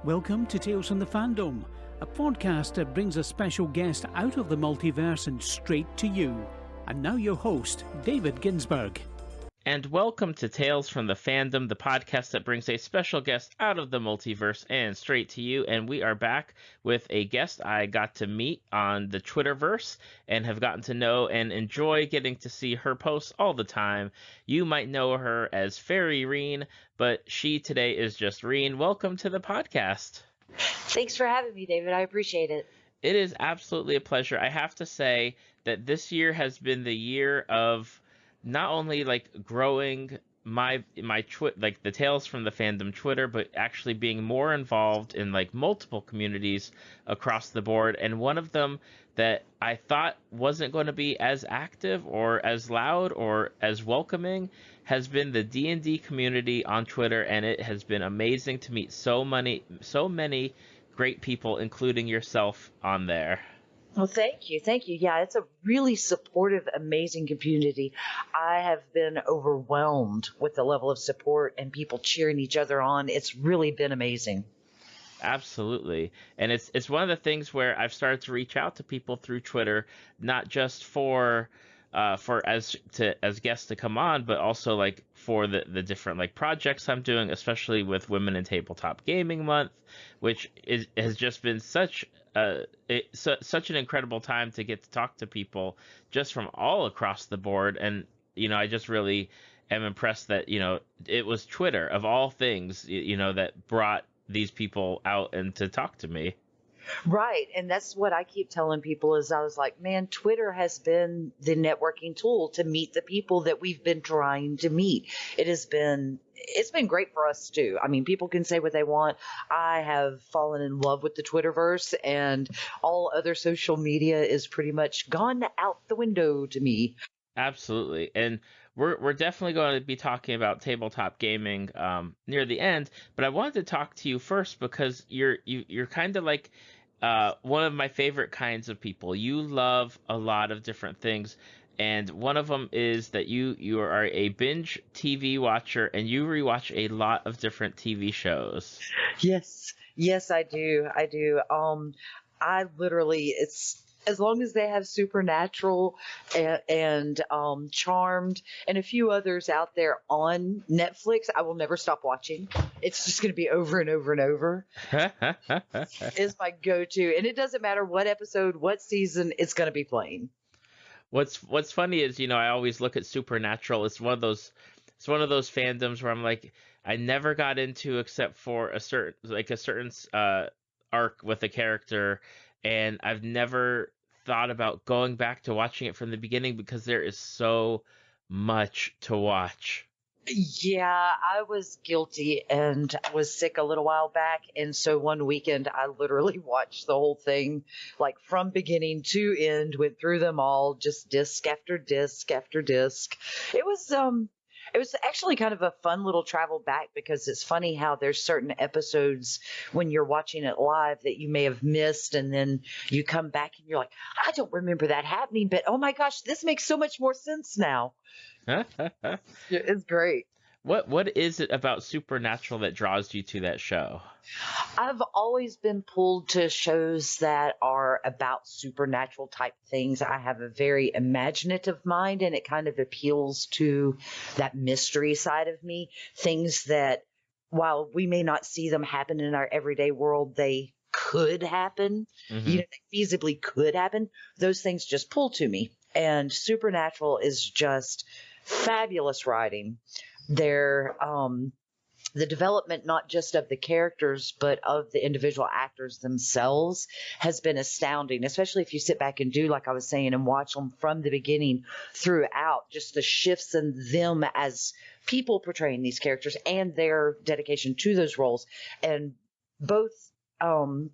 Welcome to Tales from the Fandom, a podcast that brings a special guest out of the multiverse and straight to you. And now your host, David Ginsburg. And welcome to Tales from the Fandom, the podcast that brings a special guest out of the multiverse and straight to you. And we are back with a guest I got to meet on the Twitterverse and have gotten to know and enjoy getting to see her posts all the time. You might know her as Faery Rene, but she today is just Rene. Welcome to the podcast. Thanks for having me, David. I appreciate it. It is absolutely a pleasure. I have to say that this year has been the year of not only like growing my like the Tales from the Fandom Twitter, but actually being more involved in like multiple communities across the board. And one of them that I thought wasn't going to be as active or as loud or as welcoming has been the D&D community on Twitter, and it has been amazing to meet so many great people, including yourself, on there. Well, thank you. Thank you. Yeah, it's a really supportive, amazing community. I have been overwhelmed with the level of support and people cheering each other on. It's really been amazing. Absolutely. And it's one of the things where I've started to reach out to people through Twitter, not just for as guests to come on, but also like for the different like projects I'm doing, especially with Women in Tabletop Gaming Month, which has just been such an incredible time to get to talk to people just from all across the board. And I just really am impressed that it was Twitter of all things that brought these people out and to talk to me. Right. And that's what I keep telling people is I was like, man, Twitter has been the networking tool to meet the people that we've been trying to meet. It's been great for us too. I mean, people can say what they want. I have fallen in love with the Twitterverse, and all other social media is pretty much gone out the window to me. Absolutely. And we're definitely going to be talking about tabletop gaming near the end, but I wanted to talk to you first because you're kind of like one of my favorite kinds of people. You love a lot of different things, and one of them is that you are a binge TV watcher and you rewatch a lot of different TV shows. Yes, I do. I literally, it's as long as they have Supernatural and Charmed and a few others out there on Netflix, I will never stop watching. It's just going to be over and over and over. It's my go-to. And it doesn't matter what episode, what season, it's going to be playing. What's funny is, I always look at Supernatural. It's one of those fandoms where I'm like, I never got into except for a certain arc with a character, and I've never thought about going back to watching it from the beginning because there is so much to watch. Yeah, I was guilty and was sick a little while back. And so one weekend I literally watched the whole thing, like from beginning to end, went through them all, just disc after disc after disc. It was actually kind of a fun little travel back because it's funny how there's certain episodes when you're watching it live that you may have missed, and then you come back and you're like, I don't remember that happening, but oh my gosh, this makes so much more sense now. It's great. What is it about Supernatural that draws you to that show? I've always been pulled to shows that are about supernatural type things. I have a very imaginative mind, and it kind of appeals to that mystery side of me. Things that, while we may not see them happen in our everyday world, they could happen. Mm-hmm. They feasibly could happen. Those things just pull to me. And Supernatural is just fabulous writing. The development, not just of the characters, but of the individual actors themselves has been astounding, especially if you sit back and do, like I was saying, and watch them from the beginning throughout, just the shifts in them as people portraying these characters and their dedication to those roles. And both, oh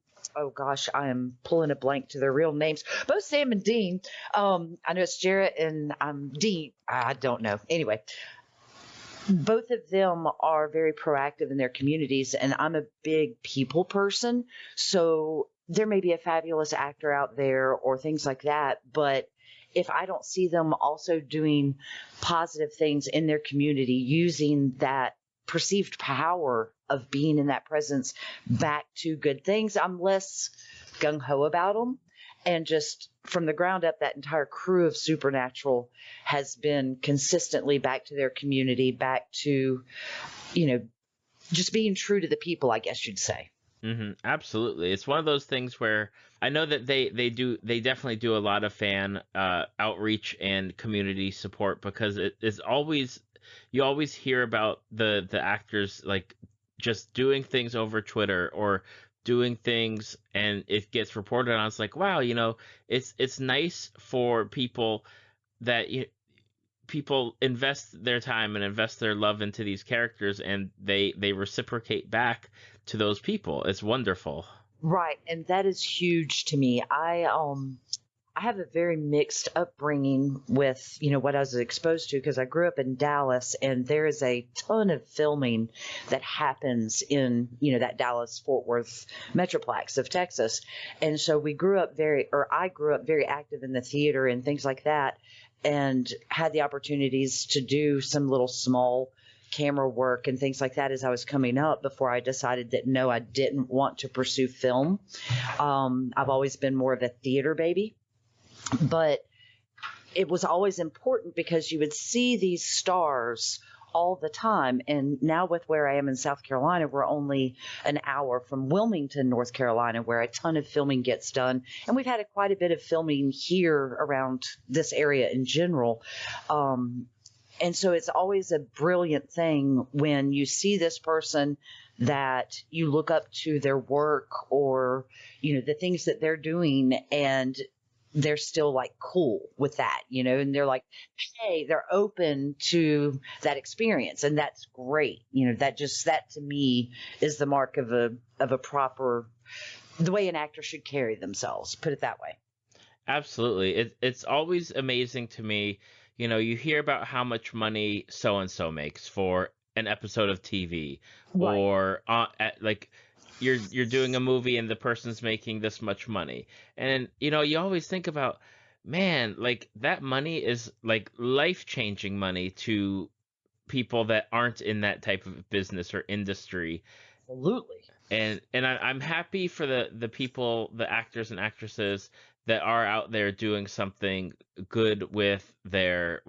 gosh, I am pulling a blank to their real names. Both Sam and Dean, I know it's Jarrett and Dean, I don't know. Anyway, both of them are very proactive in their communities, and I'm a big people person. So there may be a fabulous actor out there or things like that, but if I don't see them also doing positive things in their community, using that perceived power of being in that presence back to good things. I'm less gung-ho about them. And just from the ground up, that entire crew of Supernatural has been consistently back to their community, back to, just being true to the people, I guess you'd say. Absolutely. It's one of those things where I know that they definitely do a lot of fan outreach and community support, because it is always, you always hear about the actors like just doing things over Twitter or doing things and it gets reported on. It's like, wow, it's nice for people that people invest their time and invest their love into these characters, and they reciprocate back to those people. It's wonderful. Right, and that is huge to me. I have a very mixed upbringing with, what I was exposed to, because I grew up in Dallas, and there is a ton of filming that happens in, that Dallas-Fort Worth metroplex of Texas. And so I grew up very active in the theater and things like that, and had the opportunities to do some little small camera work and things like that as I was coming up, before I decided that no, I didn't want to pursue film. I've always been more of a theater baby, but it was always important because you would see these stars all the time. And now with where I am in South Carolina, we're only an hour from Wilmington, North Carolina, where a ton of filming gets done. And we've had quite a bit of filming here around this area in general. And so it's always a brilliant thing when you see this person that you look up to their work or, the things that they're doing, and they're still like cool with that, and they're like, hey, they're open to that experience. And that's great. That to me is the mark of a proper, the way an actor should carry themselves, put it that way. Absolutely. It's always amazing to me. You hear about how much money so-and-so makes for an episode of TV, Right. or like you're doing a movie and the person's making this much money. And, you always think about, man, like that money is like life-changing money to people that aren't in that type of business or industry. Absolutely. And I'm happy for the people, the actors and actresses that are out there doing something good with the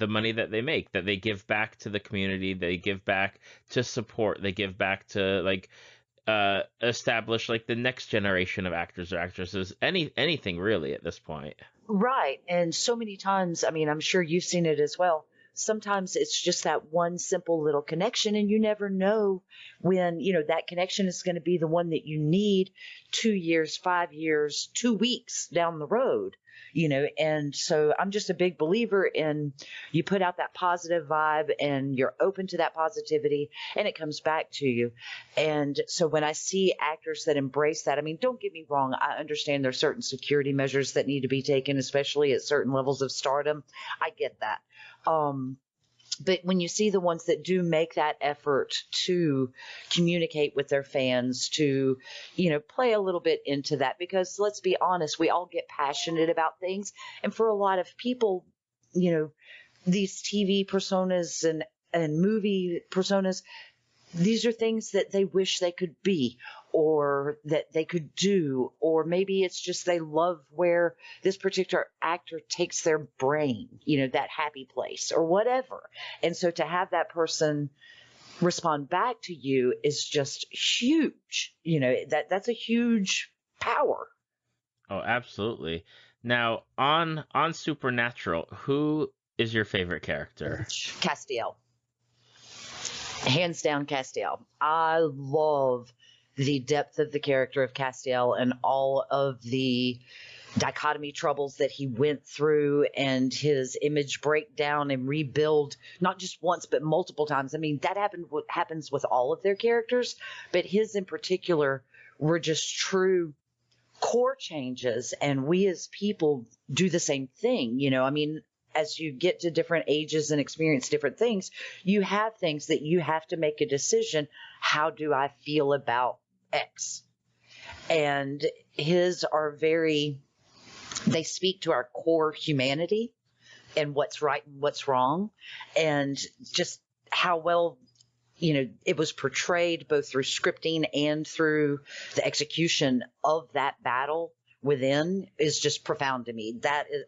money that they make, that they give back to the community, they give back to support, they give back to like establish like the next generation of actors or actresses, anything really at this point. Right. And so many times, I mean, I'm sure you've seen it as well. Sometimes it's just that one simple little connection, and you never know when, that connection is going to be the one that you need 2 years, 5 years, 2 weeks down the road, and so I'm just a big believer in you put out that positive vibe and you're open to that positivity and it comes back to you. And so when I see actors that embrace that, I mean, don't get me wrong. I understand there's certain security measures that need to be taken, especially at certain levels of stardom. I get that. But when you see the ones that do make that effort to communicate with their fans, to, play a little bit into that, because let's be honest, we all get passionate about things. And for a lot of people, these TV personas and movie personas, these are things that they wish they could be or that they could do, or maybe it's just they love where this particular actor takes their brain, that happy place or whatever. And so to have that person respond back to you is just huge. That's a huge power. Oh, absolutely. Now, on Supernatural, who is your favorite character? Castiel. Hands down, Castiel. I love the depth of the character of Castiel and all of the dichotomy troubles that he went through and his image breakdown and rebuild, not just once, but multiple times. I mean, that happens with all of their characters, but his in particular were just true core changes. And we as people do the same thing. I mean, as you get to different ages and experience different things, you have things that you have to make a decision. How do I feel about X? And his are they speak to our core humanity and what's right and what's wrong, and just how well it was portrayed both through scripting and through the execution of that battle within is just profound to me.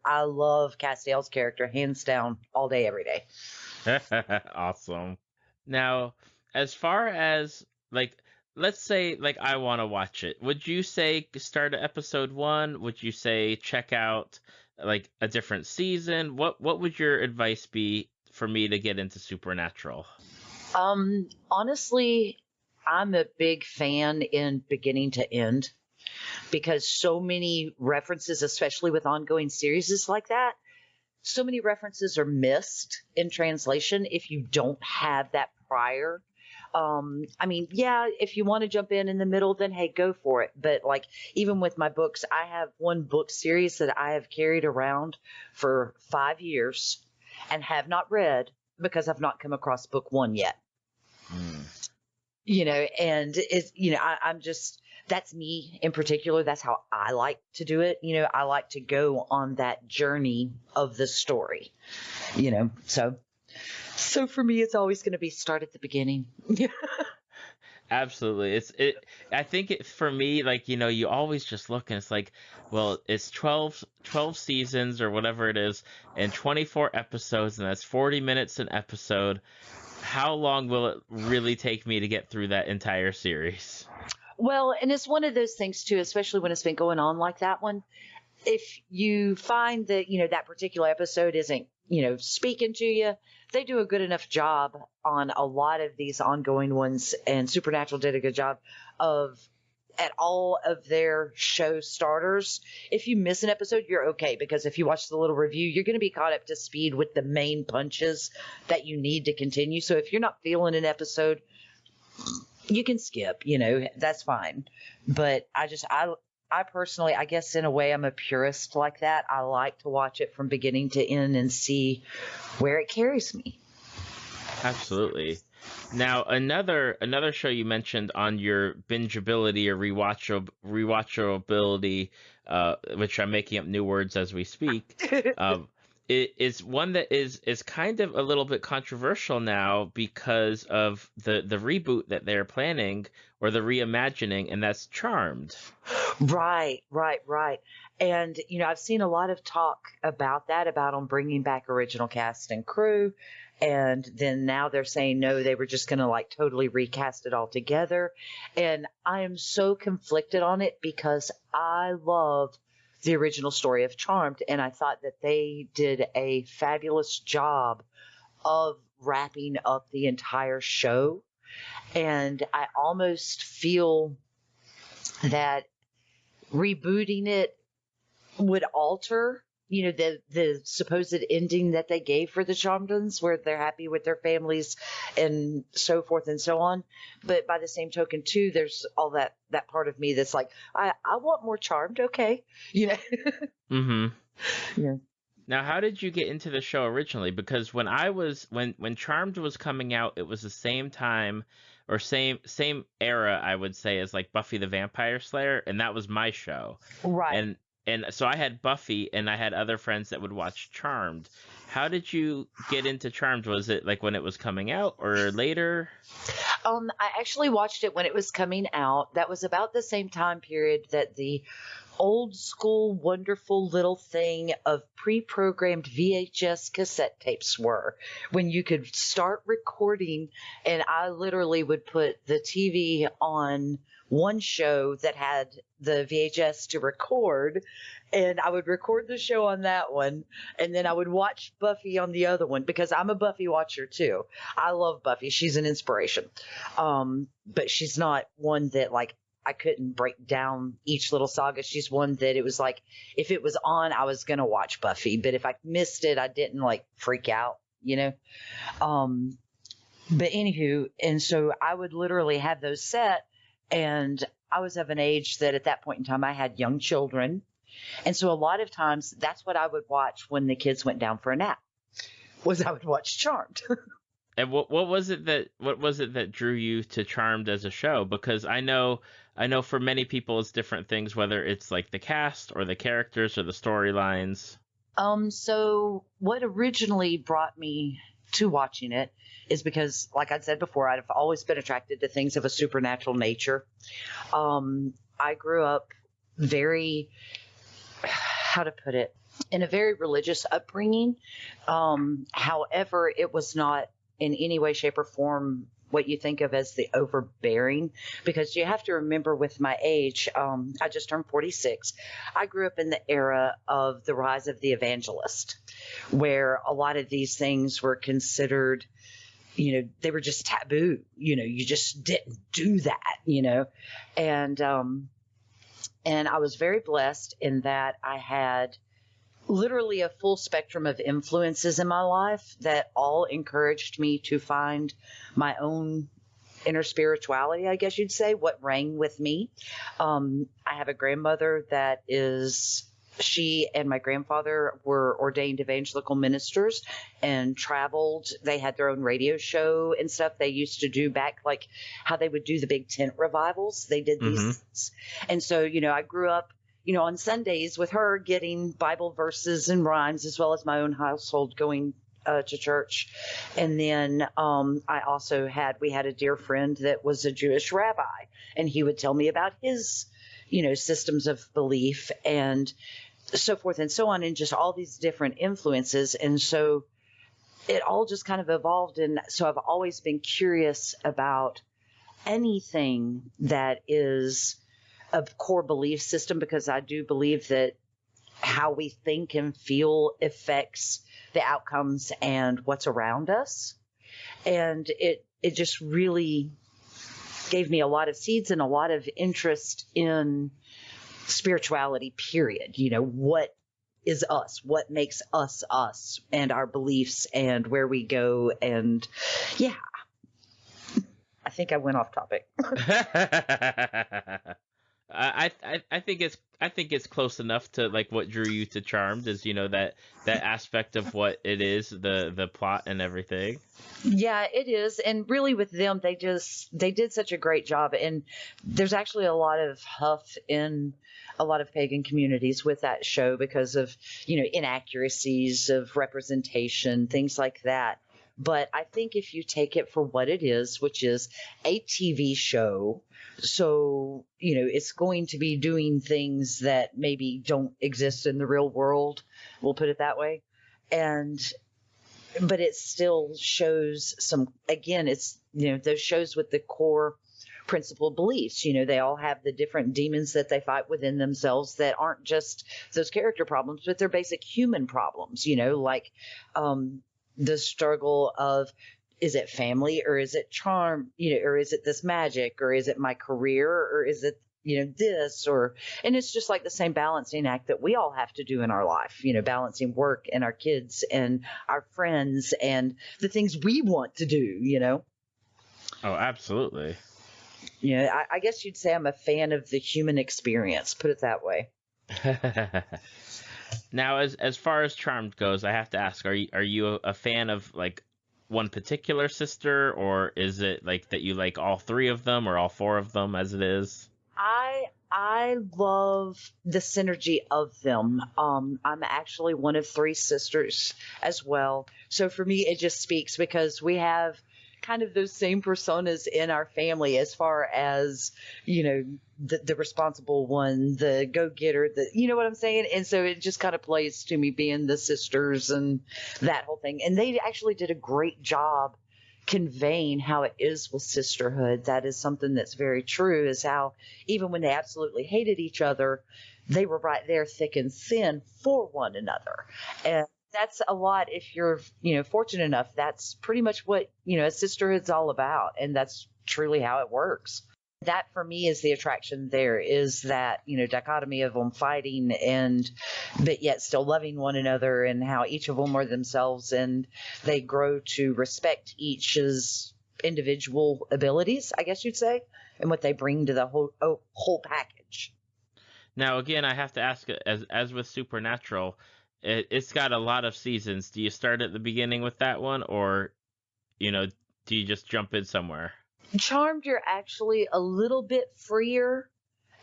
I love Castiel's character, hands down, all day, every day. Awesome. Now, as far as like, let's say like I want to watch it, would you say start at episode 1? Would you say check out like a different season? What would your advice be for me to get into Supernatural? Honestly, I'm a big fan in beginning to end, because so many references, especially with ongoing series like that, so many references are missed in translation if you don't have that prior. I mean, yeah, if you want to jump in the middle, then hey, go for it. But like, even with my books, I have one book series that I have carried around for 5 years and have not read because I've not come across book 1 yet. And it's, I'm just, that's me in particular. That's how I like to do it. I like to go on that journey of the story, so for me, it's always going to be start at the beginning. Absolutely. I think for me, like, you always just look and it's like, well, it's 12 seasons or whatever it is, and 24 episodes, and that's 40 minutes an episode. How long will it really take me to get through that entire series? Well, and it's one of those things too, especially when it's been going on like that one. If you find that, that particular episode isn't, speaking to you, they do a good enough job on a lot of these ongoing ones, and Supernatural did a good job of at all of their show starters. If you miss an episode, you're okay, because if you watch the little review, you're going to be caught up to speed with the main punches that you need to continue. So if you're not feeling an episode, you can skip, that's fine. But I personally, I guess in a way, I'm a purist like that. I like to watch it from beginning to end and see where it carries me. Absolutely. Now, another show you mentioned on your bingeability or rewatchability, which I'm making up new words as we speak, it is one that is kind of a little bit controversial now because of the reboot that they're planning, or the reimagining, and that's Charmed. Right. And, I've seen a lot of talk about them bringing back original cast and crew. And then now they're saying, no, they were just going to like totally recast it all together. And I am so conflicted on it because I love the original story of Charmed. And I thought that they did a fabulous job of wrapping up the entire show. And I almost feel that rebooting it would alter, the supposed ending that they gave for the Charmedons, where they're happy with their families and so forth and so on. But by the same token, too, there's all that part of me that's like, I want more Charmed. Okay. Mm-hmm. Yeah. Now, how did you get into the show originally? Because when Charmed was coming out, it was the same time or same era, I would say, as like Buffy the Vampire Slayer, and that was my show. Right. And so I had Buffy, and I had other friends that would watch Charmed. How did you get into Charmed? Was it like when it was coming out or later? I actually watched it when it was coming out. That was about the same time period that the old school, wonderful little thing of pre-programmed VHS cassette tapes were, when you could start recording, and I literally would put the TV on one show that had the VHS to record, and I would record the show on that one, and then I would watch Buffy on the other one, because I'm a Buffy watcher too. I love Buffy. She's an inspiration. But she's not one that like I couldn't break down each little saga. She's one that it was like, if it was on, I was going to watch Buffy, but if I missed it, I didn't like freak out, but anywho, and so I would literally have those set, and I was of an age that at that point in time I had young children. And so a lot of times that's what I would watch when the kids went down for a nap, was I would watch Charmed. And what was it that drew you to Charmed as a show? Because I know for many people it's different things, whether it's like the cast or the characters or the storylines. So what originally brought me to watching it is because, like I said before, I've always been attracted to things of a supernatural nature. I grew up very, how to put it, in a very religious upbringing. However, it was not in any way, shape, or form what you think of as the overbearing, because you have to remember with my age, I just turned 46. I grew up in the era of the rise of the evangelist, where a lot of these things were considered, they were just taboo. You just didn't do that, and I was very blessed in that I had literally a full spectrum of influences in my life that all encouraged me to find my own inner spirituality, I guess you'd say, what rang with me. I have a grandmother she and my grandfather were ordained evangelical ministers and traveled. They had their own radio show and stuff they used to do back, like how they would do the big tent revivals. They did these things. And so, I grew up on Sundays with her getting Bible verses and rhymes, as well as my own household going to church. And then we had a dear friend that was a Jewish rabbi, and he would tell me about his, systems of belief and so forth and so on, and just all these different influences. And so it all just kind of evolved. And so I've always been curious about anything that is a core belief system, because I do believe that how we think and feel affects the outcomes and what's around us. And it just really gave me a lot of seeds and a lot of interest in spirituality, period. What is us? What makes us us, and our beliefs and where we go. And yeah, I think I went off topic. I think it's close enough to like what drew you to Charmed is that aspect of what it is, the plot and everything. Yeah, it is. And really with them, they did such a great job. And there's actually a lot of huff in a lot of pagan communities with that show because of, inaccuracies of representation, things like that. But I think if you take it for what it is, which is a TV show, so, it's going to be doing things that maybe don't exist in the real world. We'll put it that way. But it still shows it's, those shows with the core principal beliefs. They all have the different demons that they fight within themselves that aren't just those character problems, but they're basic human problems, like the struggle of, is it family, or is it charm, or is it this magic, or is it my career, or is it, this, and it's just like the same balancing act that we all have to do in our life, balancing work and our kids and our friends and the things we want to do. Oh, absolutely. I guess you'd say I'm a fan of the human experience, put it that way. Now, as far as Charmed goes, I have to ask, are you a fan of like one particular sister, or is it like that you like all three of them or all four of them as it is? I love the synergy of them. I'm actually one of three sisters as well. So for me, it just speaks because we have kind of those same personas in our family as far as, the responsible one, the go-getter, you know what I'm saying? And so it just kind of plays to me being the sisters and that whole thing. And they actually did a great job conveying how it is with sisterhood. That is something that's very true, is how even when they absolutely hated each other, they were right there thick and thin for one another. And that's a lot. If you're, fortunate enough, that's pretty much what, a sisterhood's all about. And that's truly how it works. That for me is the attraction there, is that, dichotomy of them fighting but yet still loving one another, and how each of them are themselves and they grow to respect each's individual abilities, I guess you'd say, and what they bring to the whole package. Now, again, I have to ask, as with Supernatural, it's got a lot of seasons. Do you start at the beginning with that one, or, do you just jump in somewhere? Charmed, you're actually a little bit freer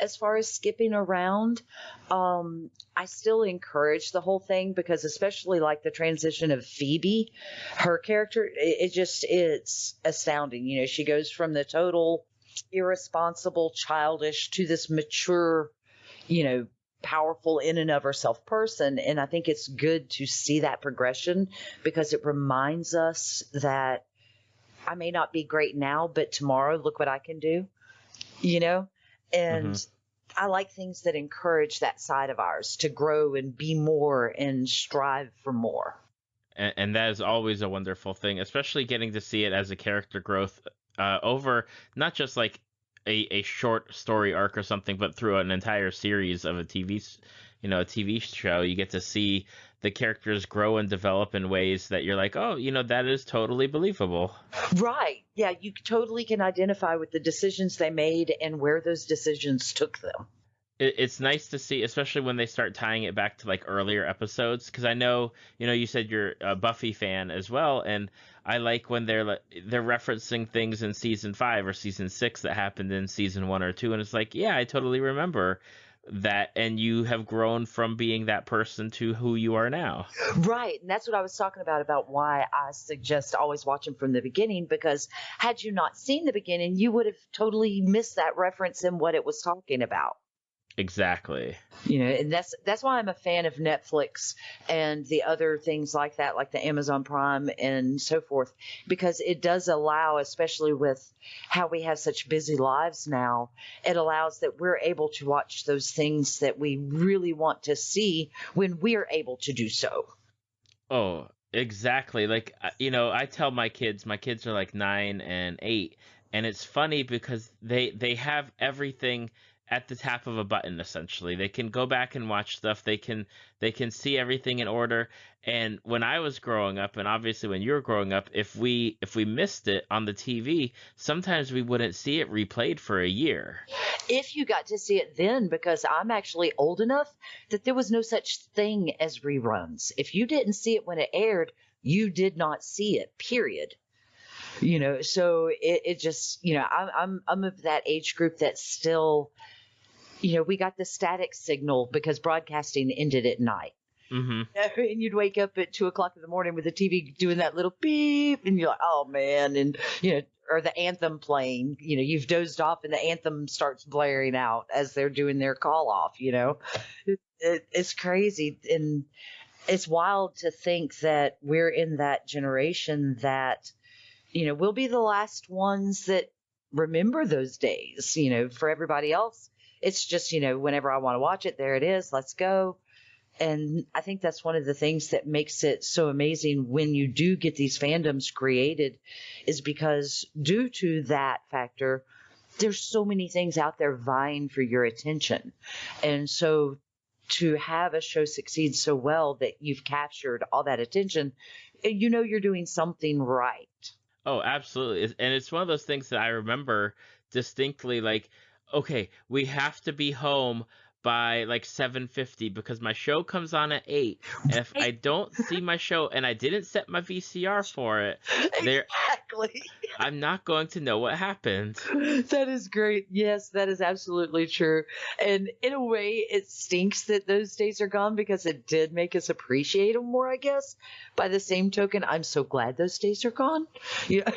as far as skipping around. I still encourage the whole thing because especially like the transition of Phoebe, her character, it's astounding. You know, she goes from the total irresponsible, childish to this mature, you know, powerful in and of herself person. And I think it's good to see that progression because it reminds us that I may not be great now, but tomorrow, look what I can do, you know? And I like things that encourage that side of ours to grow and be more and strive for more. And that is always a wonderful thing, especially getting to see it as a character growth over not just like a short story arc or something, but through an entire series of a TV show. You get to see the characters grow and develop in ways that you're like, oh, that is totally believable. Right. Yeah, you totally can identify with the decisions they made and where those decisions took them. It's nice to see, especially when they start tying it back to like earlier episodes, because I know, you said you're a Buffy fan as well, and I like when they're referencing things in season 5 or season 6 that happened in season 1 or 2, and it's like, yeah, I totally remember that, and you have grown from being that person to who you are now. Right, and that's what I was talking about why I suggest always watching from the beginning, because had you not seen the beginning, you would have totally missed that reference and what it was talking about. Exactly. And that's why I'm a fan of Netflix and the other things like that, like the Amazon Prime and so forth, because it does allow, especially with how we have such busy lives now, it allows that we're able to watch those things that we really want to see when we're able to do so. Oh, exactly. Like, I tell my kids are like 9 and 8, and it's funny because they have everything at the tap of a button. Essentially, they can go back and watch stuff. They can see everything in order. And when I was growing up, and obviously when you were growing up, if we missed it on the TV, sometimes we wouldn't see it replayed for a year. If you got to see it then, because I'm actually old enough that there was no such thing as reruns. If you didn't see it when it aired, you did not see it, period. So it just, I'm of that age group that's still, we got the static signal because broadcasting ended at night. Mm-hmm. And you'd wake up at 2:00 in the morning with the TV doing that little beep, and you're like, oh man, and or the anthem playing. You've dozed off, and the anthem starts blaring out as they're doing their call off. It's crazy, and it's wild to think that we're in that generation that we'll be the last ones that remember those days. For everybody else, it's just whenever I want to watch it, there it is. Let's go. And I think that's one of the things that makes it so amazing when you do get these fandoms created, is because due to that factor, there's so many things out there vying for your attention. And so to have a show succeed so well that you've captured all that attention, you're doing something right. Oh, absolutely. And it's one of those things that I remember distinctly, like, okay, we have to be home by like 7:50 because my show comes on at 8. And if I don't see my show and I didn't set my VCR for it, exactly, I'm not going to know what happened. That is great. Yes, that is absolutely true. And in a way, it stinks that those days are gone because it did make us appreciate them more, I guess. By the same token, I'm so glad those days are gone. Yeah.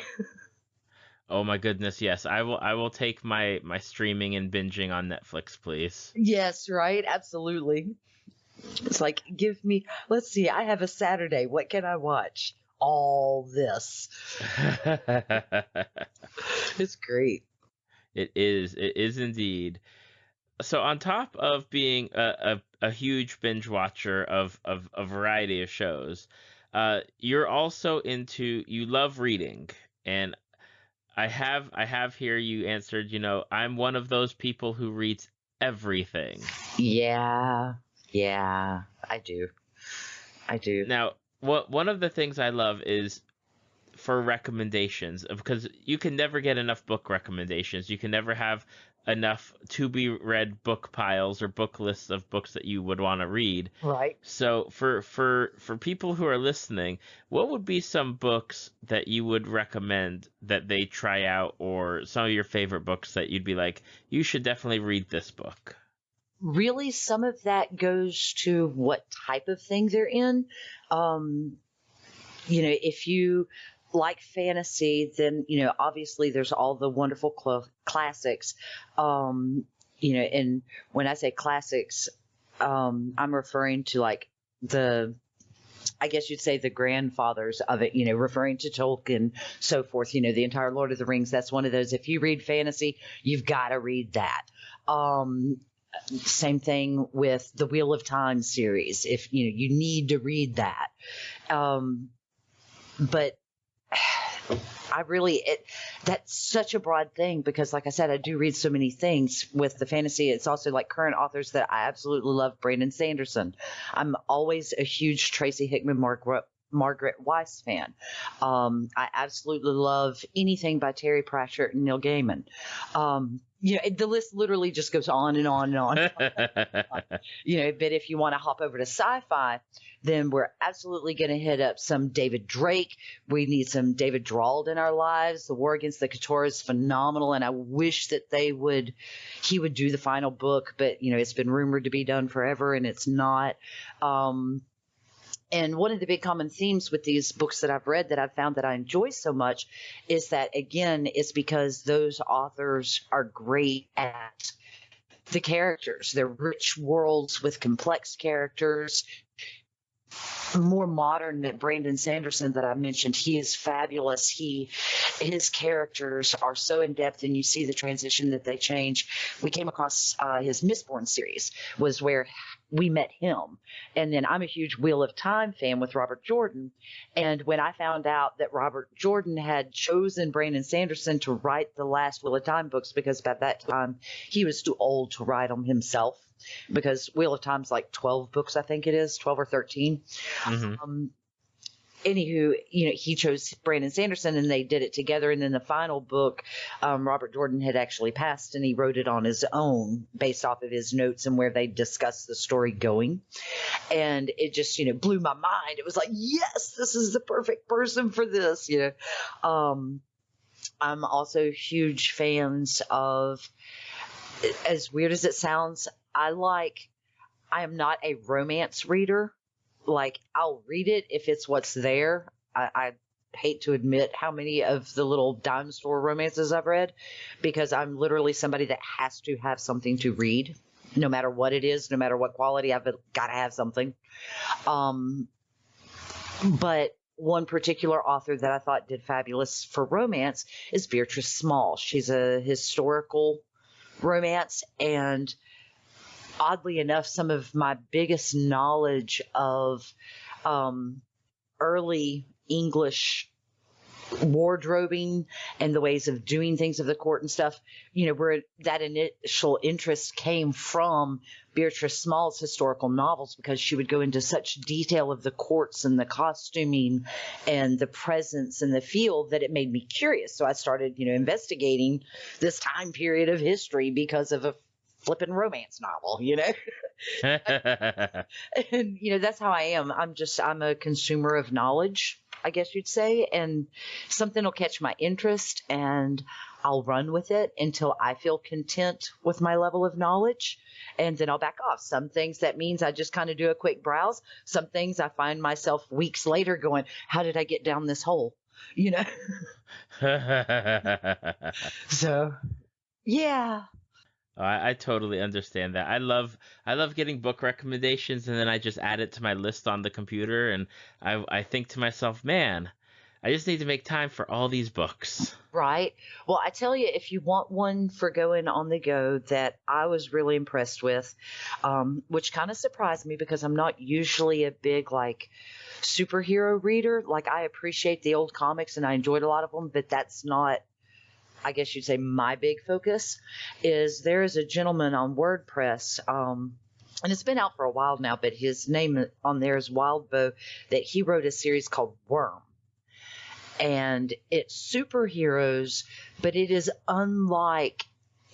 Oh my goodness, yes. I will take my streaming and binging on Netflix, please. Yes, right? Absolutely. It's like, let's see, I have a Saturday. What can I watch? All this. It's great. It is indeed. So on top of being a huge binge watcher of a variety of shows, you're also you love reading. And I have here you answered, I'm one of those people who reads everything. Yeah, I do. Now, one of the things I love is for recommendations, because you can never get enough book recommendations. You can never have enough to be read book piles or book lists of books that you would want to read. Right. So for people who are listening, what would be some books that you would recommend that they try out, or some of your favorite books that you'd be like, you should definitely read this book? Really, some of that goes to what type of thing they're in. If you like fantasy, then, obviously there's all the wonderful classics. And when I say classics, I'm referring to like I guess you'd say the grandfathers of it, referring to Tolkien, so forth, the entire Lord of the Rings. That's one of those. If you read fantasy, you've got to read that. Same thing with the Wheel of Time series. If you need to read that. But that's such a broad thing because, like I said, I do read so many things with the fantasy. It's also like current authors that I absolutely love. Brandon Sanderson. I'm always a huge Tracy Hickman, Margaret Weiss fan. I absolutely love anything by Terry Pratchett and Neil Gaiman. The list literally just goes on and on and on. But if you want to hop over to sci-fi, then we're absolutely going to hit up some David Drake. We need some David Drawald in our lives. The War Against the Couture is phenomenal, and I wish that he would do the final book, but it's been rumored to be done forever, and it's not. And one of the big common themes with these books that I've read that I've found that I enjoy so much is that, again, it's because those authors are great at the characters. They're rich worlds with complex characters. More modern than Brandon Sanderson that I mentioned. He is fabulous. His characters are so in depth, and you see the transition that they change. We came across his Mistborn series was where we met him. And then I'm a huge Wheel of Time fan with Robert Jordan. And when I found out that Robert Jordan had chosen Brandon Sanderson to write the last Wheel of Time books, because by that time he was too old to write them himself, because Wheel of Time's like 12 books, I think it is, 12 or 13. Mm-hmm. Anywho, he chose Brandon Sanderson and they did it together. And then the final book, Robert Jordan had actually passed and he wrote it on his own based off of his notes and where they discussed the story going. And it just, blew my mind. It was like, yes, this is the perfect person for this. I'm also huge fans of, as weird as it sounds, I am not a romance reader. Like, I'll read it if it's what's there. I hate to admit how many of the little dime store romances I've read, because I'm literally somebody that has to have something to read, no matter what it is, no matter what quality. I've got to have something. But one particular author that I thought did fabulous for romance is Beatrice Small. She's a historical romance, and oddly enough, some of my biggest knowledge of early English wardrobing and the ways of doing things of the court and stuff, where that initial interest came from Beatrice Small's historical novels, because she would go into such detail of the courts and the costuming and the presence and the feel that it made me curious. So I started, investigating this time period of history because of a flippin' romance novel, and that's how I am. I'm a consumer of knowledge, I guess you'd say, and something will catch my interest and I'll run with it until I feel content with my level of knowledge, and then I'll back off. Some things that means I just kind of do a quick browse. Some things I find myself weeks later going, how did I get down this hole? So yeah. I totally understand that. I love getting book recommendations, and then I just add it to my list on the computer, and I think to myself, man, I just need to make time for all these books. Right. Well, I tell you, if you want one for going on the go that I was really impressed with, which kind of surprised me because I'm not usually a big superhero reader. Like, I appreciate the old comics and I enjoyed a lot of them, but that's not, I guess you'd say, my big focus. Is there is a gentleman on WordPress, and it's been out for a while now, but his name on there is Wildbow, that he wrote a series called Worm. And it's superheroes, but it is unlike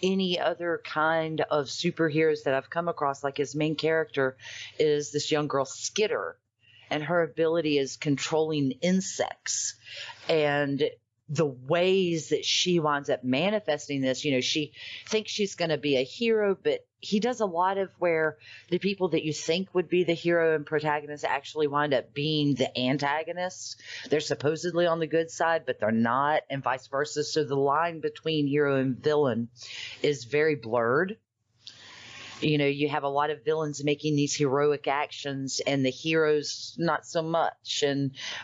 any other kind of superheroes that I've come across. Like his main character is this young girl, Skitter, and her ability is controlling insects. And the ways that she winds up manifesting this, she thinks she's going to be a hero, but he does a lot of where the people that you think would be the hero and protagonist actually wind up being the antagonists. They're supposedly on the good side, but they're not, and vice versa. So the line between hero and villain is very blurred. You have a lot of villains making these heroic actions and the heroes not so much.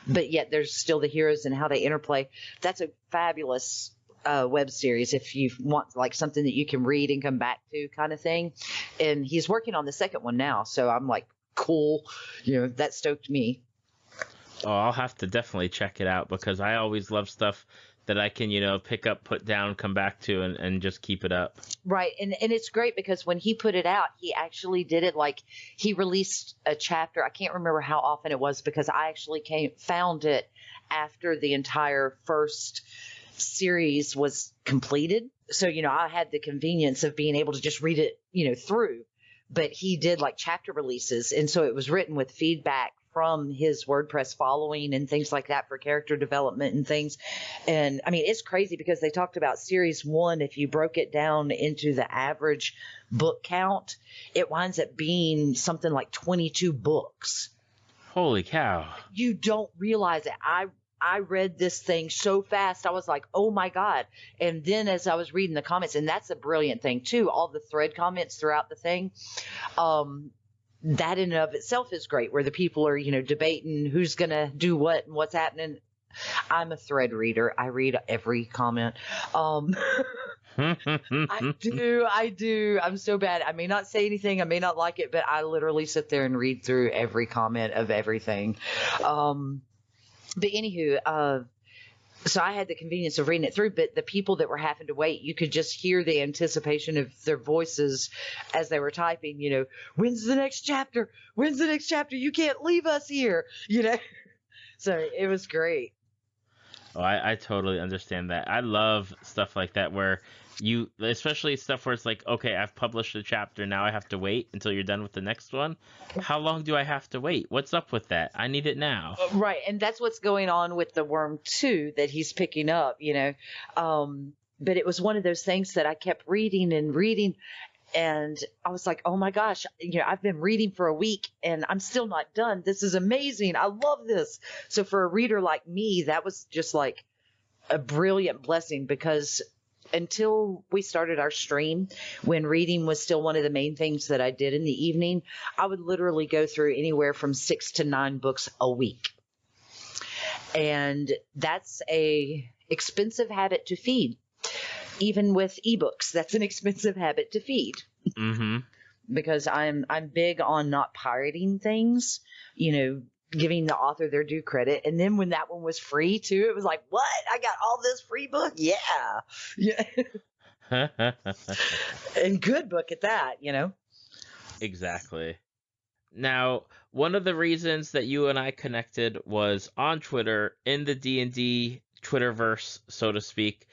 But yet there's still the heroes and how they interplay. That's a fabulous web series if you want like something that you can read and come back to kind of thing. And he's working on the second one now. So I'm like, cool. That stoked me. Oh, I'll have to definitely check it out because I always love stuff that I can, pick up, put down, come back to, and just keep it up. Right. And it's great because when he put it out, he actually did it like he released a chapter. I can't remember how often it was because I actually found it after the entire first series was completed. So, I had the convenience of being able to just read it, through. But he did like chapter releases. And so it was written with feedback from his WordPress following and things like that for character development and things. And I mean, it's crazy because they talked about series 1. If you broke it down into the average book count, it winds up being something like 22 books. Holy cow. You don't realize it. I read this thing so fast. I was like, oh my God. And then as I was reading the comments, and that's a brilliant thing too, all the thread comments throughout the thing, that in and of itself is great where the people are, debating who's going to do what and what's happening. I'm a thread reader. I read every comment. I do. I'm so bad. I may not say anything. I may not like it, but I literally sit there and read through every comment of everything. But anywho, so I had the convenience of reading it through, but the people that were having to wait, you could just hear the anticipation of their voices as they were typing, when's the next chapter? When's the next chapter? You can't leave us here, So it was great. Oh, I totally understand that. I love stuff like that where especially stuff where it's like, okay, I've published a chapter, now I have to wait until you're done with the next one. How long do I have to wait? What's up with that? I need it now. Right, and that's what's going on with the Worm 2 that he's picking up, But it was one of those things that I kept reading and reading, and I was like, oh my gosh, I've been reading for a week and I'm still not done. This is amazing. I love this. So for a reader like me, that was just like a brilliant blessing because until we started our stream, when reading was still one of the main things that I did in the evening, I would literally go through anywhere from 6 to 9 books a week. And that's a expensive habit to feed. Even with ebooks, that's an expensive habit to feed. Mm-hmm. Because I'm big on not pirating things, giving the author their due credit. And then when that one was free too, it was like, what? I got all this free book? Yeah. And good book at that, Exactly. Now, one of the reasons that you and I connected was on Twitter, in the D&D Twitterverse, so to speak.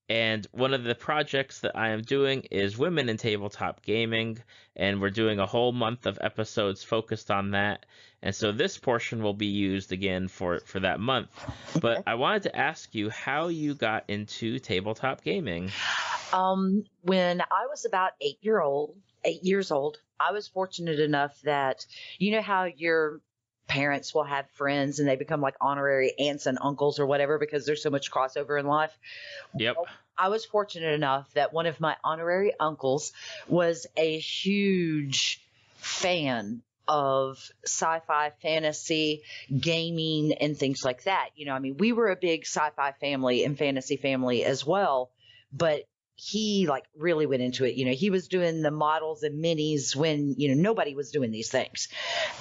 And one of the projects that I am doing is Women in Tabletop Gaming, and we're doing a whole month of episodes focused on that. And so this portion will be used again for that month. But I wanted to ask you how you got into tabletop gaming. When I was about 8 years old, I was fortunate enough that, how your parents will have friends and they become like honorary aunts and uncles or whatever because there's so much crossover in life. Yep. Well, I was fortunate enough that one of my honorary uncles was a huge fan of sci-fi, fantasy, gaming, and things like that. We were a big sci-fi family and fantasy family as well, but he really went into it. He was doing the models and minis when, nobody was doing these things.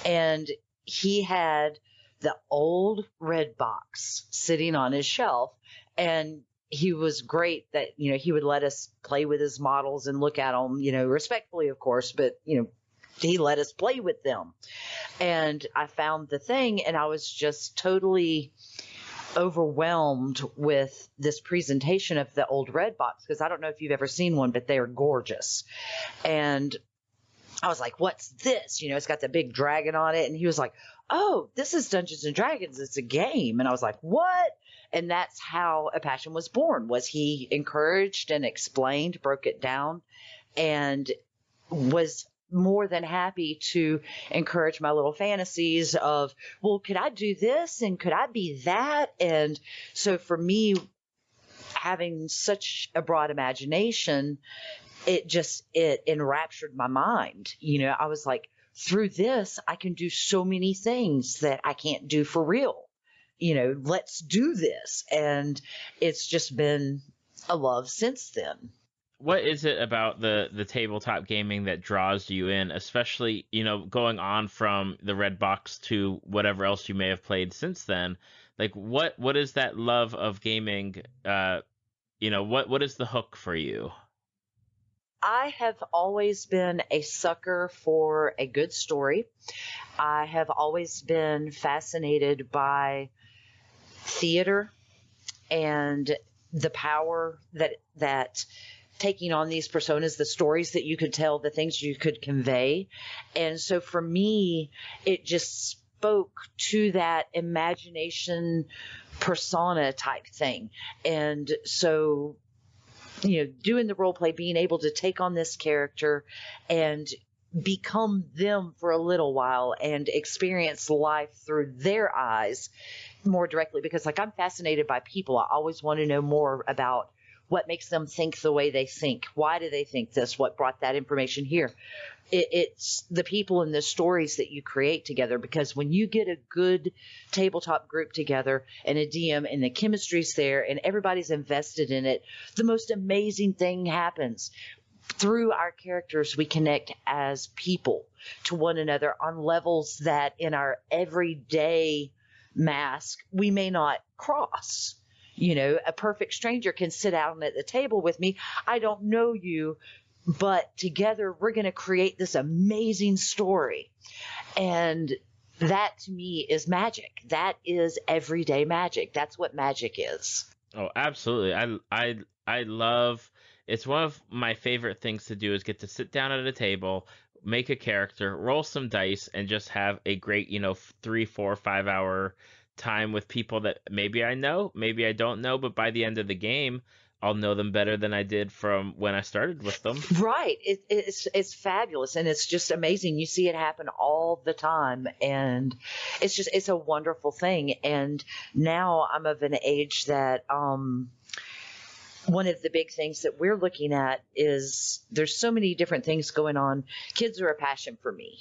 And he had the old red box sitting on his shelf, and he was great that, he would let us play with his models and look at them, respectfully, of course, but, he let us play with them. And I found the thing, and I was just totally overwhelmed with this presentation of the old red box, because I don't know if you've ever seen one, but they are gorgeous. And I was like, what's this? You know, it's got the big dragon on it. And he was like, oh, this is Dungeons and Dragons. It's a game. And I was like, what? And that's how A Passion was born. Was he encouraged and explained, broke it down, and was more than happy to encourage my little fantasies of, well, could I do this and could I be that? And so for me, having such a broad imagination, it enraptured my mind. You know, I was like, through this, I can do so many things that I can't do for real. You know, let's do this. And it's just been a love since then. What is it about the tabletop gaming that draws you in, especially, you know, going on from the red box to whatever else you may have played since then? Like, what is that love of gaming? You know, what is the hook for you? I have always been a sucker for a good story. I have always been fascinated by theater and the power that taking on these personas, the stories that you could tell, the things you could convey. And so for me, it just spoke to that imagination persona type thing. And so, you know, doing the role play, being able to take on this character and become them for a little while and experience life through their eyes more directly, because like I'm fascinated by people. I always want to know more about what makes them think the way they think. Why do they think this? What brought that information here? It's the people and the stories that you create together, because when you get a good tabletop group together and a DM and the chemistry's there and everybody's invested in it, the most amazing thing happens. Through our characters, we connect as people to one another on levels that in our everyday mask we may not cross. You know, a perfect stranger can sit down at the table with me. I don't know you, but together we're going to create this amazing story. And that to me is magic. That is everyday magic. That's what magic is. Oh, absolutely. I love, it's one of my favorite things to do is get to sit down at a table, make a character, roll some dice, and just have a great, you know, 3, 4, 5 hour time with people that maybe I know, maybe I don't know, but by the end of the game, I'll know them better than I did from when I started with them. Right. It's fabulous. And it's just amazing. You see it happen all the time. And it's a wonderful thing. And now I'm of an age that, one of the big things that we're looking at is there's so many different things going on. Kids are a passion for me.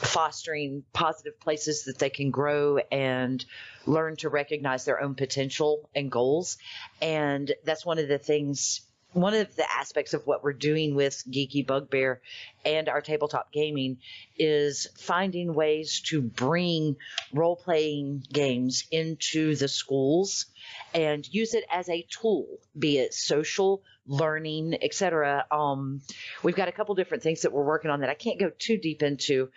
Fostering positive places that they can grow and learn to recognize their own potential and goals. And that's one of the aspects of what we're doing with Geeky, Bugbear, and our tabletop gaming is finding ways to bring role-playing games into the schools and use it as a tool, be it social, learning, etc. We've got a couple different things that we're working on that I can't go too deep into,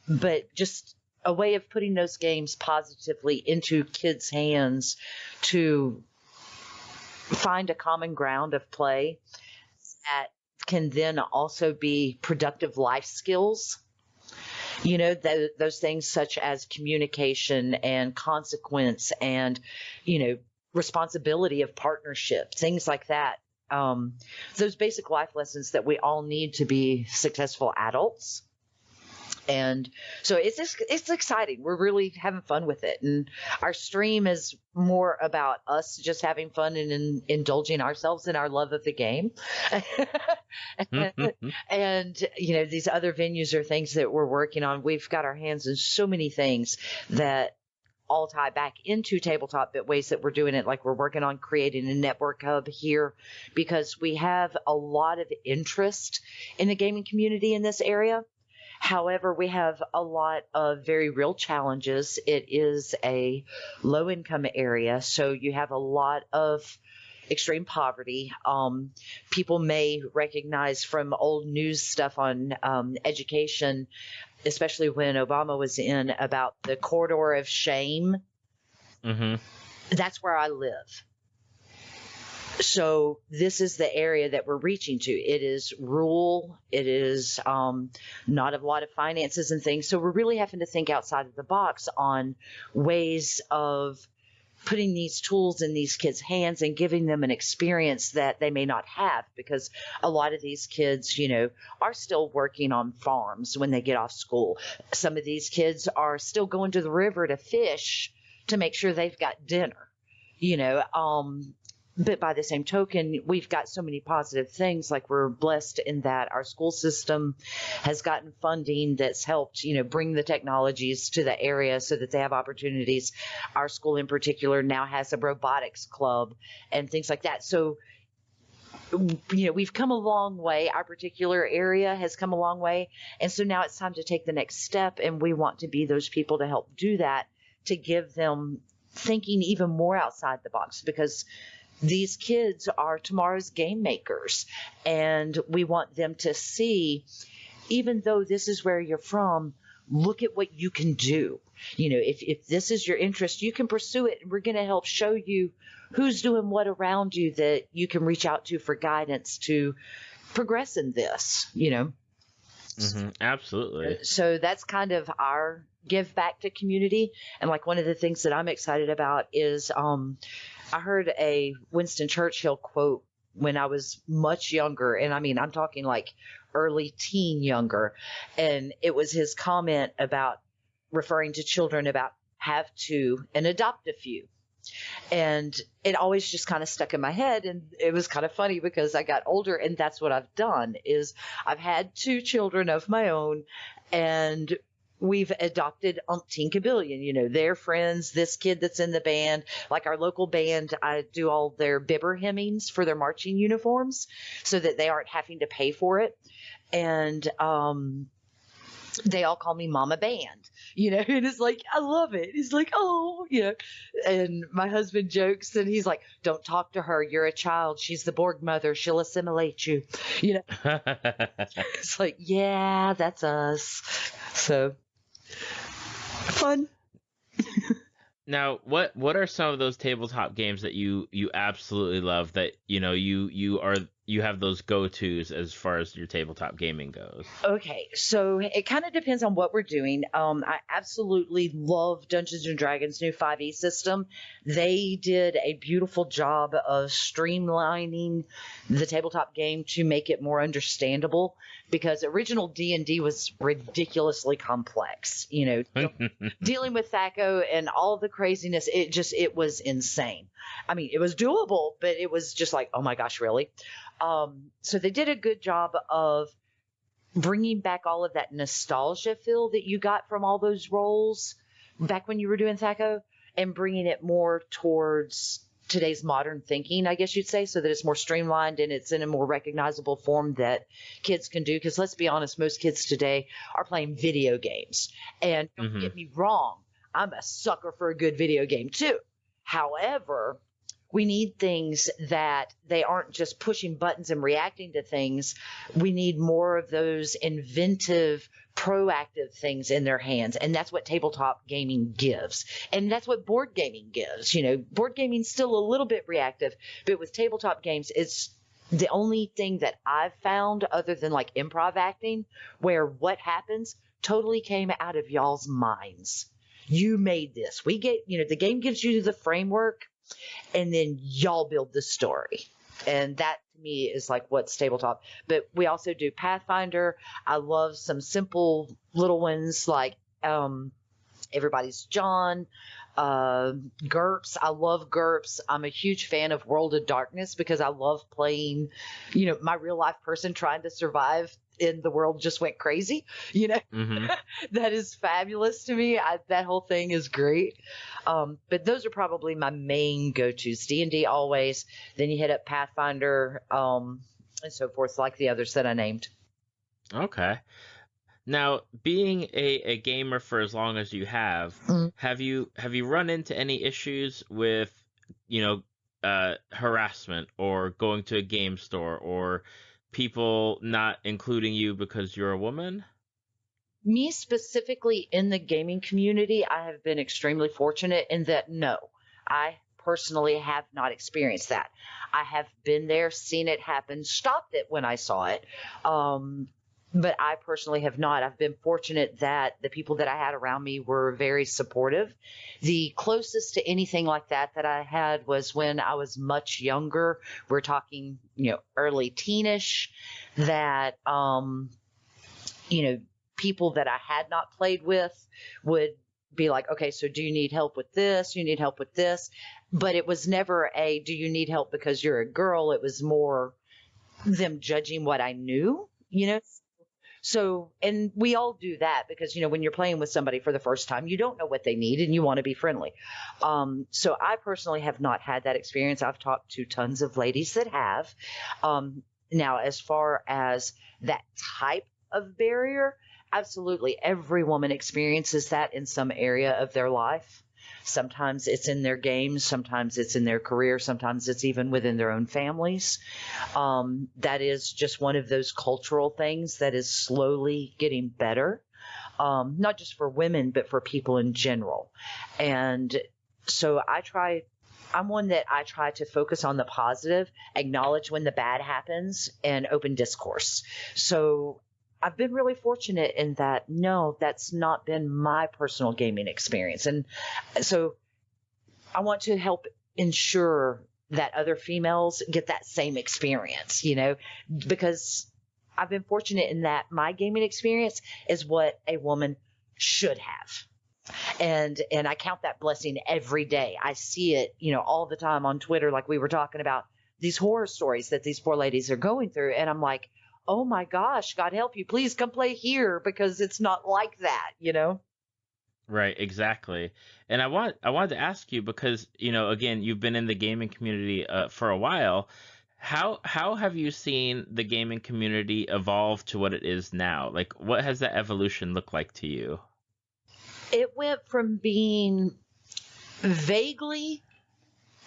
but just a way of putting those games positively into kids' hands to find a common ground of play that can then also be productive life skills. You know, those things such as communication and consequence and, you know, responsibility of partnership, things like that. Those basic life lessons that we all need to be successful adults. And so it's exciting. We're really having fun with it. And our stream is more about us just having fun and indulging ourselves in our love of the game. And, you know, these other venues are things that we're working on. We've got our hands in so many things that all tie back into tabletop, but ways that we're doing it. Like we're working on creating a network hub here because we have a lot of interest in the gaming community in this area. However, we have a lot of very real challenges. It is a low-income area, so you have a lot of extreme poverty. People may recognize from old news stuff on education, especially when Obama was in, about the corridor of shame Mm-hmm. That's where I live. So this is the area that we're reaching to. It is rural. It is not a lot of finances and things. So we're really having to think outside of the box on ways of putting these tools in these kids' hands and giving them an experience that they may not have, because a lot of these kids, are still working on farms when they get off school. Some of these kids are still going to the river to fish to make sure they've got dinner, but by the same token, we've got so many positive things. Like, we're blessed in that our school system has gotten funding that's helped, bring the technologies to the area so that they have opportunities. Our school in particular now has a robotics club and things like that. So, we've come a long way. Our particular area has come a long way. And so now it's time to take the next step. And we want to be those people to help do that, to give them thinking even more outside the box, because these kids are tomorrow's game makers, and we want them to see, even though this is where you're from, look at what you can do. If this is your interest, you can pursue it, and we're going to help show you who's doing what around you that you can reach out to for guidance to progress in this, Mm-hmm. Absolutely. So that's kind of our give back to community. And like, one of the things that I'm excited about is I heard a Winston Churchill quote when I was much younger. And I mean, I'm talking like early teen younger. And it was his comment about referring to children about have to and adopt a few. And it always just kind of stuck in my head. And it was kind of funny because I got older, and that's what I've done is I've had 2 children of my own, and we've adopted umpteen kabillion, their friends, this kid that's in the band, like our local band. I do all their bibber hemmings for their marching uniforms so that they aren't having to pay for it. And, they all call me Mama Band, and it's like, I love it. He's like, oh, and my husband jokes, and he's like, don't talk to her. You're a child. She's the Borg mother. She'll assimilate you. It's like, yeah, that's us. So fun. Now, what are some of those tabletop games that you absolutely love, that you have those go-tos as far as your tabletop gaming goes? Okay, so it kind of depends on what we're doing. I absolutely love Dungeons and Dragons' new 5e system. They did a beautiful job of streamlining the tabletop game to make it more understandable, because original D&D was ridiculously complex. Dealing with THAC0 and all the craziness, it was insane. I mean, it was doable, but it was just like, oh my gosh, really? So they did a good job of bringing back all of that nostalgia feel that you got from all those roles back when you were doing THAC0, and bringing it more towards today's modern thinking, I guess you'd say, so that it's more streamlined and it's in a more recognizable form that kids can do. Because let's be honest, most kids today are playing video games. And don't get me wrong, I'm a sucker for a good video game too. However, we need things that they aren't just pushing buttons and reacting to things. We need more of those inventive, proactive things in their hands. And that's what tabletop gaming gives. And that's what board gaming gives. Board gaming's still a little bit reactive, but with tabletop games, it's the only thing that I've found, other than like improv acting, where what happens totally came out of y'all's minds. You made this. We get, the game gives you the framework, and then y'all build the story. And that to me is like what's tabletop. But we also do Pathfinder. I love some simple little ones like Everybody's John, GURPS. I love GURPS. I'm a huge fan of World of Darkness because I love playing, my real life person trying to survive and the world just went crazy. That is fabulous to me. That whole thing is great. But those are probably my main go-tos. D&D always. Then you hit up Pathfinder, and so forth, like the others that I named. Okay. Now, being a gamer for as long as you have, have you run into any issues with, harassment or going to a game store or people not including you because you're a woman? Me specifically in the gaming community, I have been extremely fortunate in that no. I personally have not experienced that. I have been there, seen it happen, stopped it when I saw it. But I personally have not. I've been fortunate that the people that I had around me were very supportive. The closest to anything like that I had was when I was much younger. We're talking, early teenish, that, people that I had not played with would be like, okay, so do you need help with this? You need help with this. But it was never do you need help because you're a girl? It was more them judging what I knew, So, and we all do that because, when you're playing with somebody for the first time, you don't know what they need and you want to be friendly. So I personally have not had that experience. I've talked to tons of ladies that have. Now, as far as that type of barrier, absolutely. Every woman experiences that in some area of their life. Sometimes it's in their games. Sometimes it's in their career. Sometimes it's even within their own families. That is just one of those cultural things that is slowly getting better, not just for women, but for people in general. And so I'm one that I try to focus on the positive, acknowledge when the bad happens, and open discourse. So I've been really fortunate in that. No, that's not been my personal gaming experience. And so I want to help ensure that other females get that same experience, because I've been fortunate in that my gaming experience is what a woman should have. And I count that blessing every day. I see it, all the time on Twitter, like we were talking about these horror stories that these poor ladies are going through. And I'm like, oh my gosh, God help you. Please come play here because it's not like that, Right, exactly. And I wanted to ask you because, again, you've been in the gaming community for a while. How have you seen the gaming community evolve to what it is now? Like, what has that evolution looked like to you? It went from being vaguely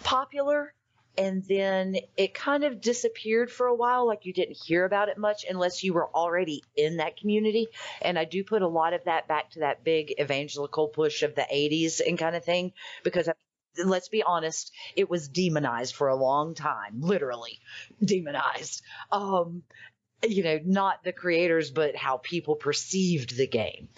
popular, and then it kind of disappeared for a while. Like you didn't hear about it much unless you were already in that community. And I do put a lot of that back to that big evangelical push of the 80s and kind of thing, because let's be honest, it was demonized for a long time, literally demonized. Not the creators, but how people perceived the game.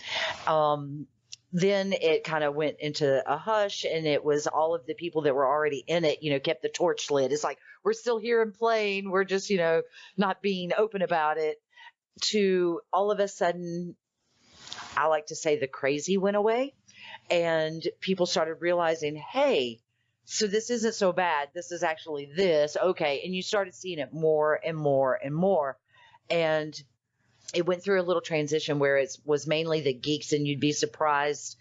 Then it kind of went into a hush, and it was all of the people that were already in it, kept the torch lit. It's like, we're still here and playing. We're just, not being open about it. To all of a sudden, I like to say the crazy went away, and people started realizing, hey, so this isn't so bad. This is actually this. Okay. And you started seeing it more and more and more. And it went through a little transition where it was mainly the geeks, and you'd be surprised,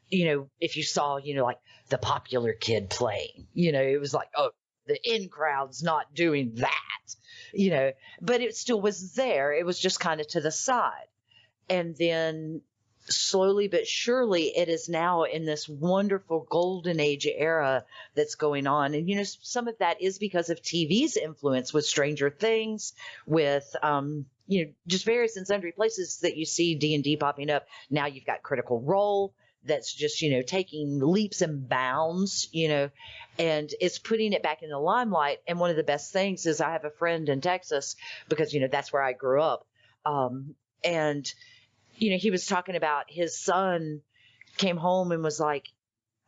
if you saw, like the popular kid playing, it was like, oh, the in crowd's not doing that, but it still was there. It was just kind of to the side. And then slowly but surely it is now in this wonderful golden age era that's going on. And, some of that is because of TV's influence with Stranger Things, with, just various and sundry places that you see D&D popping up. Now you've got Critical Role that's just, taking leaps and bounds, and it's putting it back in the limelight. And one of the best things is I have a friend in Texas because, that's where I grew up. And he was talking about his son came home and was like,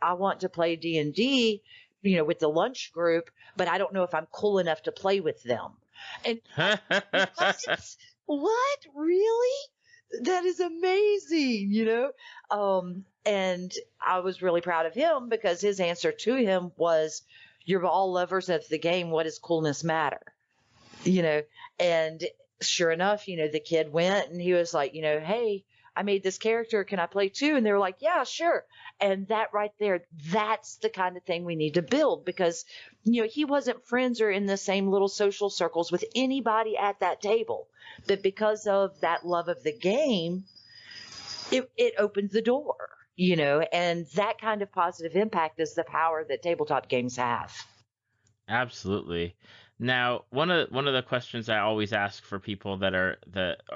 I want to play D&D, with the lunch group, but I don't know if I'm cool enough to play with them. And what? Really? That is amazing, and I was really proud of him because his answer to him was, you're all lovers of the game. What does coolness matter? And sure enough, the kid went and he was like, hey, I made this character. Can I play too? And they were like, yeah, sure. And that right there, that's the kind of thing we need to build because, he wasn't friends or in the same little social circles with anybody at that table. But because of that love of the game, it opened the door, and that kind of positive impact is the power that tabletop games have. Absolutely. Now, one of the questions I always ask for people that are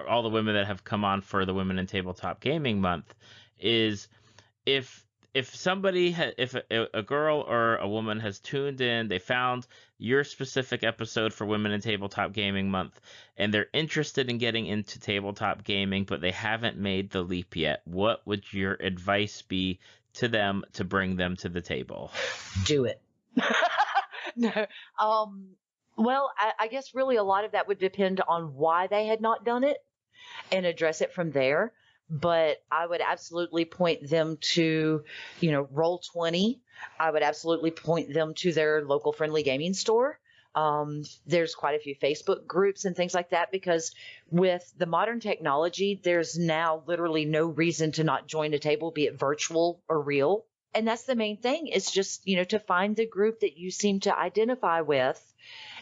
all the women that have come on for the Women in Tabletop Gaming Month is if if somebody if a girl or a woman has tuned in, they found your specific episode for Women in Tabletop Gaming Month, and they're interested in getting into tabletop gaming, but they haven't made the leap yet, what would your advice be to them to bring them to the table? Do it. No. Well, I guess really a lot of that would depend on why they had not done it and address it from there. But I would absolutely point them to, Roll20. I would absolutely point them to their local friendly gaming store. There's quite a few Facebook groups and things like that, because with the modern technology, there's now literally no reason to not join a table, be it virtual or real. And that's the main thing. It's just, to find the group that you seem to identify with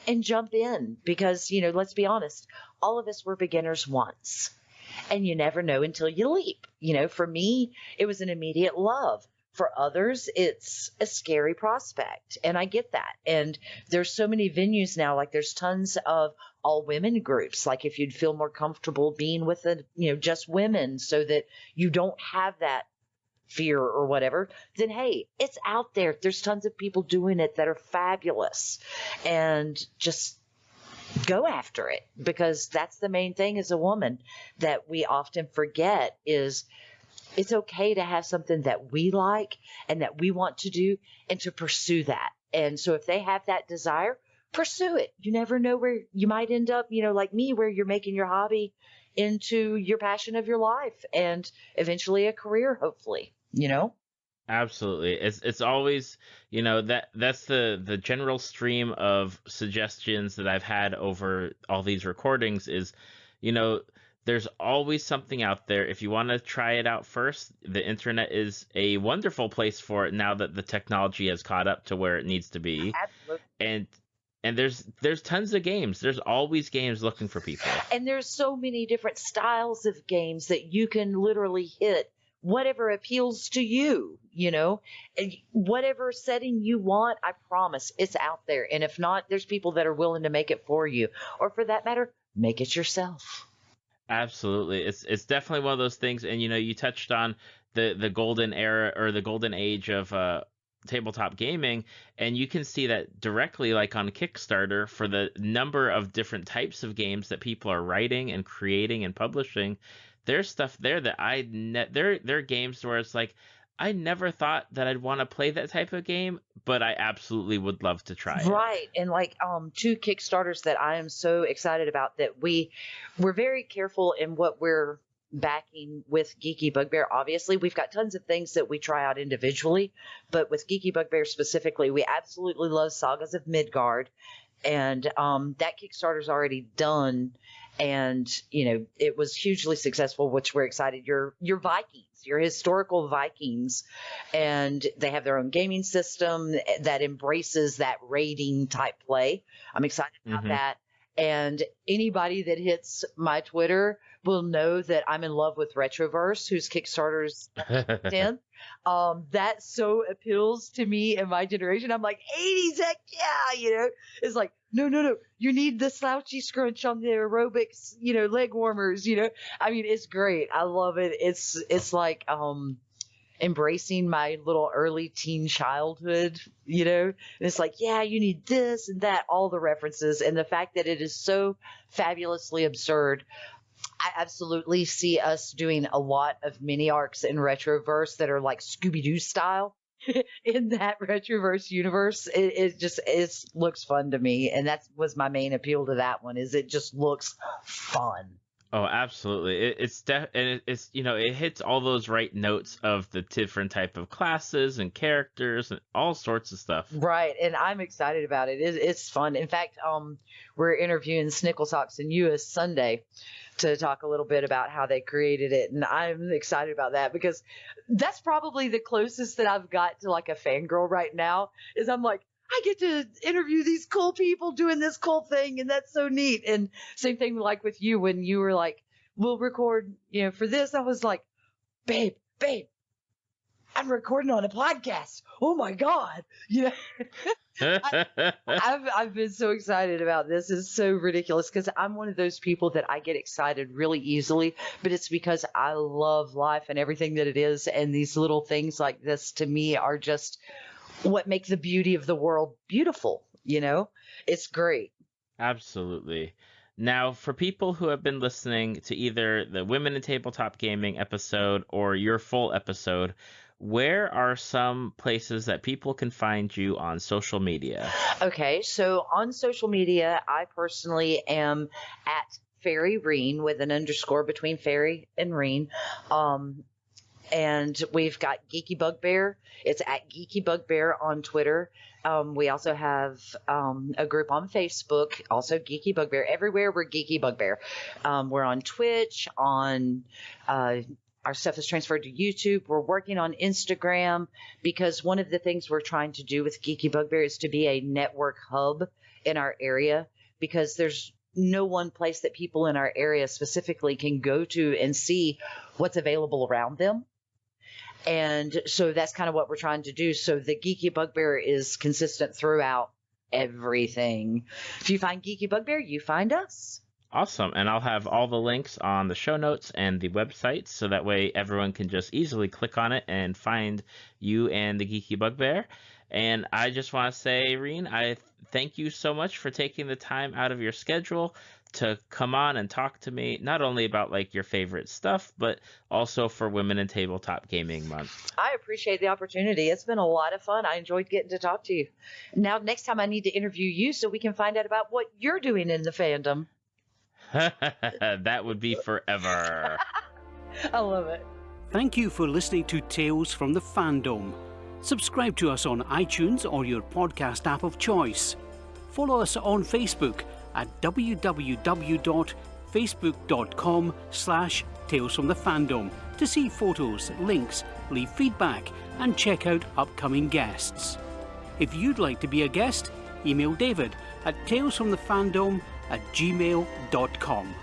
and jump in, because, let's be honest, all of us were beginners once. And you never know until you leap. For me, it was an immediate love. For others, it's a scary prospect. And I get that. And there's so many venues now, like there's tons of all women groups. Like if you'd feel more comfortable being with just women, so that you don't have that fear or whatever, then hey, it's out there. There's tons of people doing it that are fabulous. And just go after it, because that's the main thing as a woman that we often forget is it's okay to have something that we like and that we want to do and to pursue that. And so if they have that desire, pursue it. You never know where you might end up, like me, where you're making your hobby into your passion of your life and eventually a career, hopefully, Absolutely. It's always, that's the general stream of suggestions that I've had over all these recordings is, there's always something out there. If you want to try it out first, the internet is a wonderful place for it now that the technology has caught up to where it needs to be. Absolutely. And there's tons of games. There's always games looking for people. And there's so many different styles of games that you can literally hit whatever appeals to you, and whatever setting you want, I promise it's out there. And if not, there's people that are willing to make it for you, or for that matter, make it yourself. Absolutely. It's definitely one of those things. And, you touched on the golden era or the golden age of tabletop gaming, and you can see that directly, like on Kickstarter, for the number of different types of games that people are writing and creating and publishing. There's stuff there that there are games where it's like, I never thought that I'd want to play that type of game, but I absolutely would love to try it. Right. And like 2 Kickstarters that I am so excited about, that we're very careful in what we're backing with Geeky Bugbear. Obviously, we've got tons of things that we try out individually, but with Geeky Bugbear specifically, we absolutely love Sagas of Midgard. And that Kickstarter's already done. And, it was hugely successful, which we're excited. Your Vikings, your historical Vikings, and they have their own gaming system that embraces that raiding type play. I'm excited about that. And anybody that hits my Twitter will know that I'm in love with Retroverse, whose Kickstarter's 10th. That so appeals to me and my generation. I'm like, 80s, heck yeah, It's like, no. You need the slouchy scrunch on the aerobics, leg warmers, I mean, it's great. I love it. It's like, embracing my little early teen childhood, and it's like, yeah, you need this and that, all the references, and the fact that it is so fabulously absurd. I absolutely see us doing a lot of mini arcs in Retroverse that are like Scooby-Doo style in that Retroverse universe. It looks fun to me. And that was my main appeal to that one, is it just looks fun. Oh, absolutely. It hits all those right notes of the different type of classes and characters and all sorts of stuff. Right. And I'm excited about it. It's fun. In fact, we're interviewing Snicklesocks and US Sunday to talk a little bit about how they created it. And I'm excited about that, because that's probably the closest that I've got to like a fangirl right now, is I'm like, I get to interview these cool people doing this cool thing, and that's so neat. And same thing like with you, when you were like, we'll record, for this, I was like, babe, I'm recording on a podcast. Oh my God. You know, I've been so excited about this. It's so ridiculous because I'm one of those people that I get excited really easily, but it's because I love life and everything that it is. And these little things like this to me are just what make the beauty of the world beautiful. You know, it's great. Absolutely. Now, for people who have been listening to either the Women in Tabletop Gaming episode or your full episode, where are some places that people can find you on social media? Okay, so on social media, I personally am at Faery Rene with an underscore between Faery and Rene. And we've got Geeky Bugbear. It's at Geeky Bugbear on Twitter. We also have a group on Facebook, also Geeky Bugbear. Everywhere we're Geeky Bugbear. We're on Twitch, our stuff is transferred to YouTube. We're working on Instagram because one of the things we're trying to do with Geeky Bugbear is to be a network hub in our area because there's no one place that people in our area specifically can go to and see what's available around them. And so that's kind of what we're trying to do. So the Geeky Bugbear is consistent throughout everything. If you find Geeky Bugbear, you find us. Awesome. And I'll have all the links on the show notes and the website so that way everyone can just easily click on it and find you and the Geeky Bugbear. And I just want to say, Rene, I thank you so much for taking the time out of your schedule to come on and talk to me, not only about like your favorite stuff, but also for Women in Tabletop Gaming Month. I appreciate the opportunity. It's been a lot of fun. I enjoyed getting to talk to you. Now, next time I need to interview you so we can find out about what you're doing in the fandom. That would be forever. I love it. Thank you for listening to Tales from the Fandom. Subscribe to us on iTunes or your podcast app of choice. Follow us on Facebook at www.facebook.com/talesfromthefandom to see photos, links, leave feedback, and check out upcoming guests. If you'd like to be a guest, email David at talesfromthefandom@gmail.com.